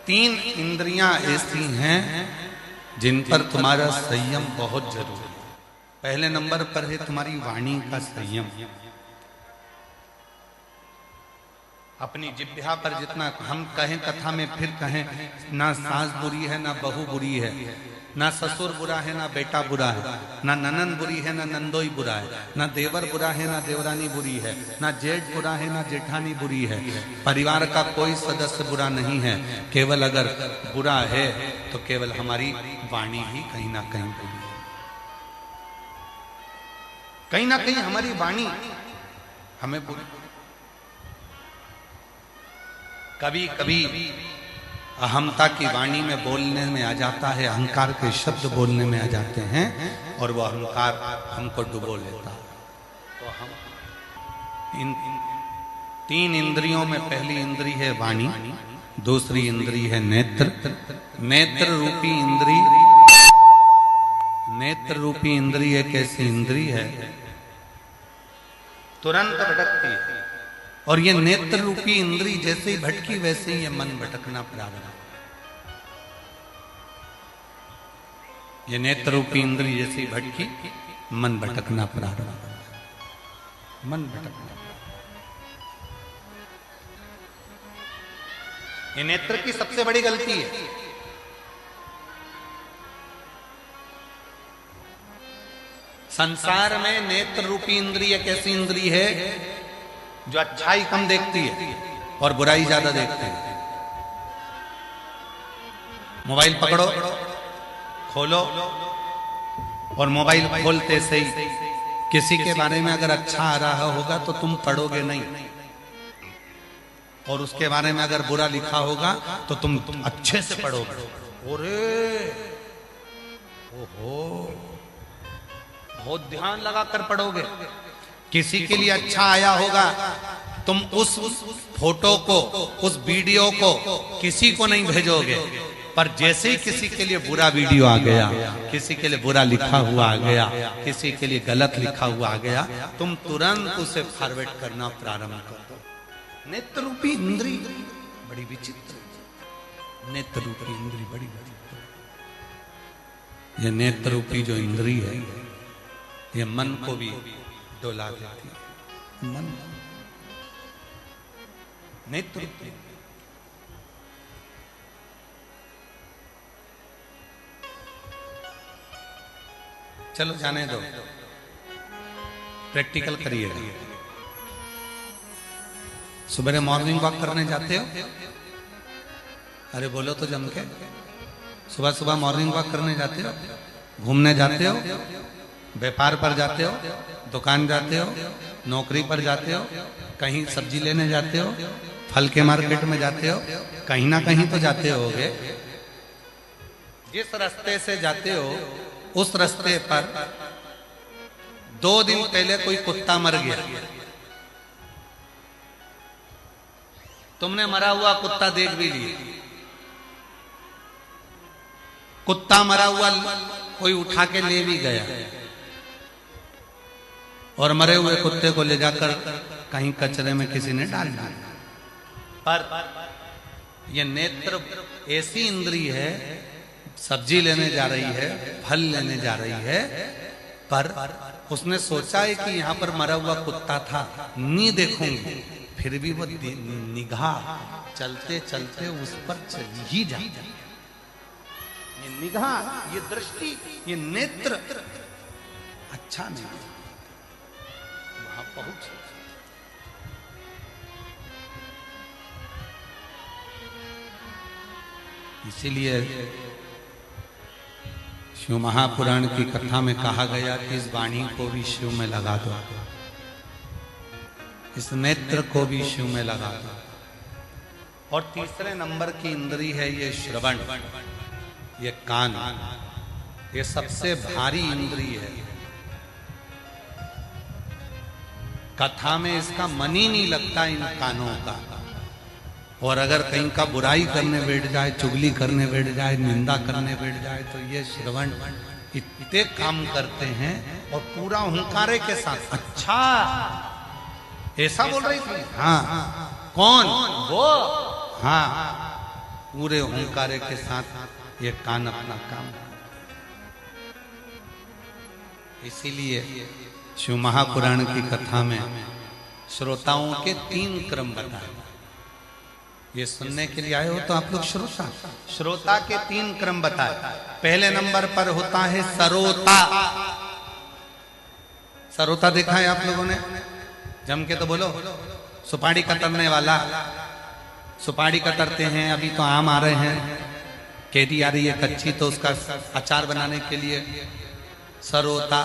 तीन इंद्रियां ऐसी हैं जिन पर तुम्हारा संयम बहुत जरूरी है। पहले नंबर पर है तुम्हारी वाणी का संयम। अपनी जिह्वा पर जितना हम कहें कथा में फिर कहें, ना सास बुरी है ना बहू बुरी है, ना ससुर बुरा है ना बेटा बुरा है, ना ननन बुरी है ना नंदोई बुरा है, ना देवर बुरा है ना देवरानी बुरी है, ना जेठ बुरा है ना जेठानी बुरी है। परिवार का कोई सदस्य बुरा नहीं है। केवल अगर बुरा है तो केवल हमारी वाणी ही कहीं ना कहीं बुरी है। कहीं ना कहीं हमारी वाणी हमें बुरी। कभी कभी अहमता की वाणी में बोलने में आ जाता है, अहंकार के शब्द बोलने में आ जाते हैं और वो अहंकार हमको डुबो लेता है। तो हम इन तीन इंद्रियों में पहली इंद्री है वाणी, दूसरी इंद्री है नेत्र। नेत्र रूपी इंद्री, नेत्र रूपी इंद्री एक ऐसी इंद्री है तुरंत भटकती है, और ये नेत्र रूपी इंद्री जैसे ही भटकी वैसे ही ये मन भटकना प्रारंभ। ये नेत्र रूपी इंद्री जैसे ही भटकी मन भटकना प्रारंभ। मन भटकना, ये नेत्र की सबसे बड़ी गलती है। संसार में नेत्र रूपी इंद्री एक ऐसी इंद्री है जो अच्छाई कम देखती है और बुराई ज्यादा देखती है। मोबाइल पकड़ो, खोलो, और मोबाइल खोलते से ही किसी के बारे में अगर अच्छा आ रहा होगा तो तुम पढ़ोगे नहीं, और उसके बारे में अगर बुरा लिखा होगा तो तुम अच्छे से पढ़ोगे। ओरे ओहो, बहुत ध्यान लगाकर पढ़ोगे। किसी के लिए अच्छा आया होगा, तुम उस फोटो को, उस वीडियो को किसी को नहीं भेजोगे, पर जैसे ही किसी के लिए बुरा वीडियो आ गया, किसी के लिए बुरा लिखा हुआ आ गया, किसी के लिए गलत लिखा हुआ आ गया, तुम तुरंत उसे फॉरवर्ड करना प्रारंभ कर दो। नेत्र रूपी इंद्री बड़ी विचित्र, नेत्र रूपी इंद्री बड़ी विचित्र। यह नेत्र रूपी जो इंद्री है ये मन को भी डोला देती है। मन नेत्र, चलो जाने दो, प्रैक्टिकल करिएगा। सुबह मॉर्निंग वॉक करने जाते हो? अरे बोलो तो जम के। सुबह सुबह मॉर्निंग वॉक करने जाते हो? घूमने जाते हो? व्यापार पर जाते हो? दुकान जाते हो? नौकरी पर जाते हो? कहीं सब्जी लेने जाते हो? फल के मार्केट में जाते हो? कहीं ना कहीं तो जाते होगे। जिस रास्ते से जाते हो उस रास्ते पर 2 दिन पहले कोई कुत्ता मर गया, तुमने मरा हुआ कुत्ता देख भी लिया। कुत्ता मरा हुआ कोई उठा के ले भी गया, और मरे हुए कुत्ते को ले जाकर कहीं कचरे में किसी ने डाल दिया। पर यह नेत्र ऐसी इंद्री है, सब्जी लेने जा रही है, फल लेने जा रही है, पर उसने सोचा है कि यहां पर मरा हुआ कुत्ता था, नहीं देखूंगी, फिर भी वो निगाह चलते चलते उस पर चली ही जाती। ये निगाह, ये दृष्टि, ये नेत्र अच्छा नहीं, वहां पहुंच। इसीलिए शिव महापुराण की कथा में कहा गया कि इस वाणी को भी शिव में लगा दो, इस नेत्र को भी शिव में लगा दो। और तीसरे नंबर की इंद्री है ये श्रवण, ये कान, ये सबसे भारी इंद्री है। कथा में इसका मन ही नहीं लगता इन कानों का, और अगर कहीं का बुराई करने बैठ जाए, चुगली करने बैठ जाए, निंदा करने बैठ जाए, तो ये श्रवण इतने काम करते हैं, और पूरा हुंकारे के साथ। अच्छा ऐसा बोल रही थी? हाँ। कौन? वो? हाँ। पूरे हुंकारे के साथ ये कान अपना काम। इसीलिए शिव महापुराण की कथा में श्रोताओं के 3 क्रम बताए। ये सुनने के लिए आए हो तो आप लोग श्रोता के 3 क्रम बताए। पहले नंबर पर होता है सरोता। सरोता देखा है आप लोगों ने? जम के तो बोलो। सुपारी कतरने वाला, सुपारी कतरते हैं। अभी तो आम आ रहे हैं, कैरी आ रही है कच्ची, तो उसका अचार बनाने के लिए सरोता।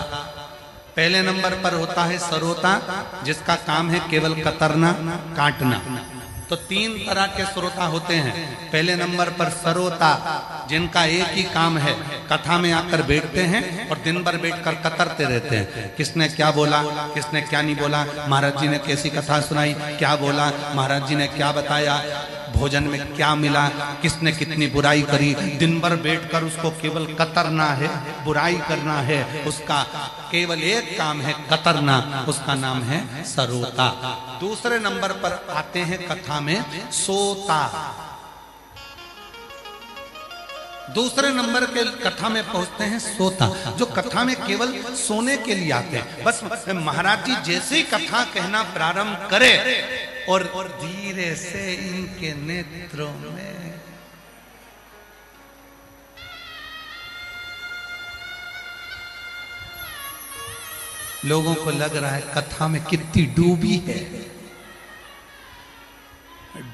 पहले नंबर पर होता है सरोता, जिसका काम है केवल कतरना, काटना। तो 3 तरह के श्रोता होते हैं। पहले नंबर पर सरोता, जिनका एक ही काम है, कथा में आकर बैठते हैं और दिन भर बैठकर कतरते रहते हैं। किसने क्या बोला, किसने क्या नहीं बोला, महाराज जी ने कैसी कथा सुनाई, क्या बोला, महाराज जी ने क्या बताया, भोजन में क्या मिला, किसने कितनी बुराई करी। दिन भर बैठकर उसको केवल कतरना है, बुराई करना है। उसका केवल एक काम है, कतरना। उसका नाम है सरोता। दूसरे नंबर पर आते हैं कथा में सोता। दूसरे नंबर के कथा में पहुंचते हैं सोता, जो कथा में केवल सोने के लिए आते हैं। बस महाराज जी जैसे ही कथा कहना प्रारंभ करे और धीरे से इनके नेत्रों में लोगों को लग रहा है कथा में कितनी डूबी है।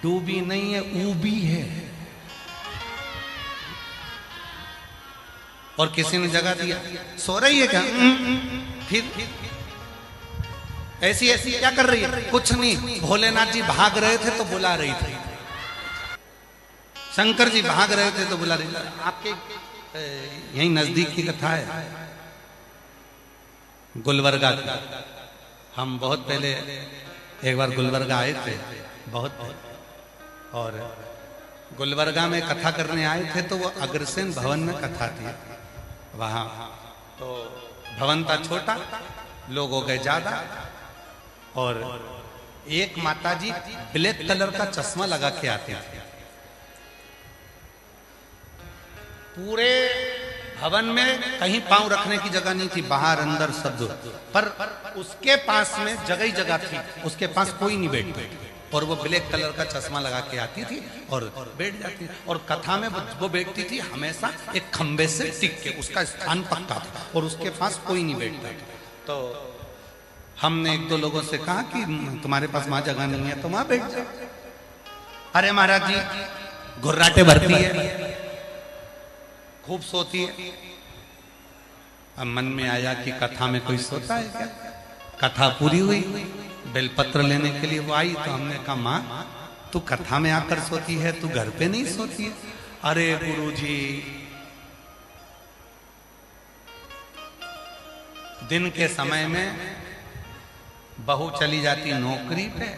डूबी नहीं है, ऊबी है। और किसी ने जगह दिया, सो रही है क्या? फिर ऐसी ऐसी क्या कर रही है? कुछ नहीं, भोलेनाथ जी भाग रहे थे तो बुला रही थी। शंकर जी भाग रहे थे तो बुला रही थी। आपके यही नजदीक की कथा है, गुलबर्गा की। हम बहुत पहले एक बार गुलबर्गा आए थे, बहुत पहले, और गुलबर्गा में कथा करने आए थे। तो वो अग्रसेन भवन में कथा थी वहां। तो भवन था छोटा, लोग हो गए ज्यादा, और एक माताजी ब्लैक कलर का चश्मा लगा के आती थी। पूरे भवन में कहीं पांव रखने की जगह नहीं थी, बाहर अंदर सब दूर, पर उसके पास में जगह ही जगह थी, उसके पास कोई नहीं बैठता। और वो ब्लैक कलर का चश्मा लगा के आती थी और बैठ जाती थी। और कथा में वो बैठती थी हमेशा एक खंबे से टिक के, उसका स्थान पक्का था और उसके पास कोई नहीं बैठता था। तो हमने 1-2 लोगों से कहा कि तुम्हारे पास वहां जगह नहीं है तो वहां बैठ जाओ। अरे महाराज जी घुर्राटे भरती है, खूब सोती है। अब मन में आया कि कथा में कोई सोता है क्या? कथा पूरी हुई, बेलपत्र लेने के लिए वो आई, तो हमने कहा माँ तू कथा में आकर सोती है, तू घर पे नहीं सोती है? अरे गुरुजी, दिन के समय में बहू चली जाती नौकरी पे,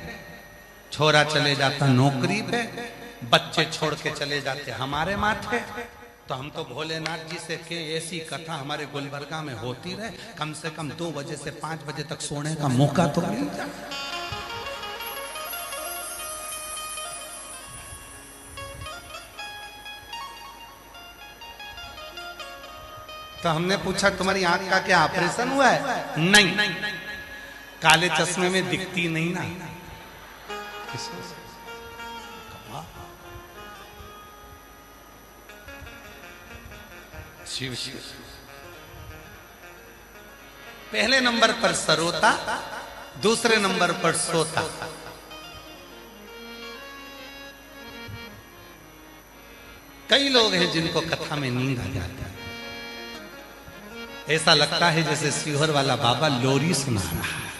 छोरा चले जाता नौकरी पे, बच्चे छोड़ के चले जाते हमारे माथे। तो हम तो भोलेनाथ जी से के ऐसी कथा हमारे गुलबर्गा में होती रहे, कम से कम 2 बजे से 5 बजे तक सोने का मौका तो मिल जाए। तो हमने पूछा तुम्हारी आंख का क्या ऑपरेशन हुआ है? नहीं, काले चश्मे में दिखती नहीं ना। शिव शिव। पहले नंबर पर सरोता, दूसरे नंबर पर सोता। कई लोग हैं जिनको कथा में नींद आ जाती है। ऐसा लगता है जैसे सीहोर वाला बाबा लोरी सुना रहा है।